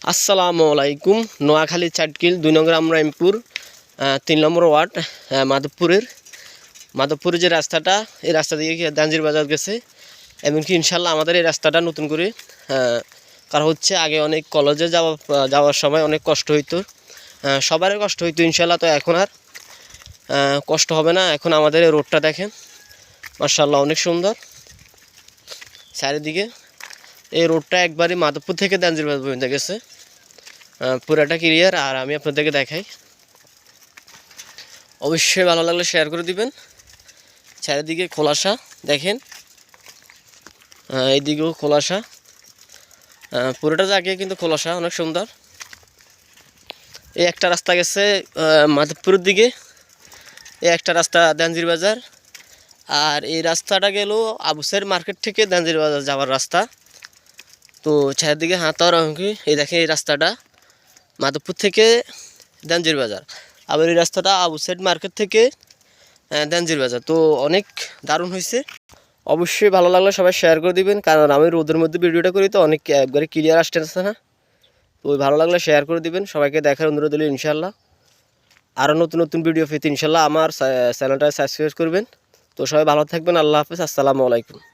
আসসালামু আলাইকুম। নোয়াখালী চাটকিল 2 নং রামরাইমপুর 3 নম্বর ওয়ার্ড মাধবপুরের যে রাস্তাটা, এই রাস্তা দিয়ে দাঞ্জির বাজার গেছে। এমনকি ইনশাল্লাহ আমাদের এই রাস্তাটা নতুন করে কারণ হচ্ছে আগে অনেক কলেজে যাওয়ার সময় অনেক কষ্ট হইতো, সবারই কষ্ট হইতো। ইনশাল্লাহ তো এখন আর কষ্ট হবে না। এখন আমাদের এই রোডটা দেখেন, মাশাআল্লাহ অনেক সুন্দর। চারিদিকে এই রোডটা একবারই মাধবপুর থেকে দাঞ্জির বাজার পর্যন্ত গেছে, পুরাটা ক্লিয়ার। আর আমি আপনাদেরকে দেখাই, অবশ্যই ভালো লাগলে শেয়ার করে দিবেন। চারিদিকে খোলাসা দেখেন, এইদিকেও খোলাসা, পুরোটা জায়গায় কিন্তু খোলাসা, অনেক সুন্দর। এই একটা রাস্তা গেছে মাধবপুরের দিকে, এই একটা রাস্তা দাঞ্জির বাজার। আর এই রাস্তাটা গেল আবুসের মার্কেট থেকে দাঞ্জির বাজার যাওয়ার রাস্তা। তো চারিদিকে হাতার অঙ্কি, এই দেখেন এই রাস্তাটা মাধবপুর থেকে দাঞ্জির বাজার। আবার এই রাস্তাটা আবুসের মার্কেট থেকে দাঞ্জির বাজার। তো অনেক দারুণ হয়েছে। অবশ্যই ভালো লাগলে সবাই শেয়ার করে দিবেন, কারণ আমি রোদের মধ্যে ভিডিওটা করি তো অনেক একবারে ক্লিয়ার আসতেছে না। তো ভালো লাগলে শেয়ার করে দিবেন, সবাইকে দেখার অনুরোধ দিলে ইনশাল্লাহ আরও নতুন নতুন ভিডিও পেতে ইনশাল্লাহ আমার চ্যানেলটা সাবস্ক্রাইব করবেন। তো সবাই ভালো থাকবেন। আল্লাহ হাফেজ, আসসালামু আলাইকুম।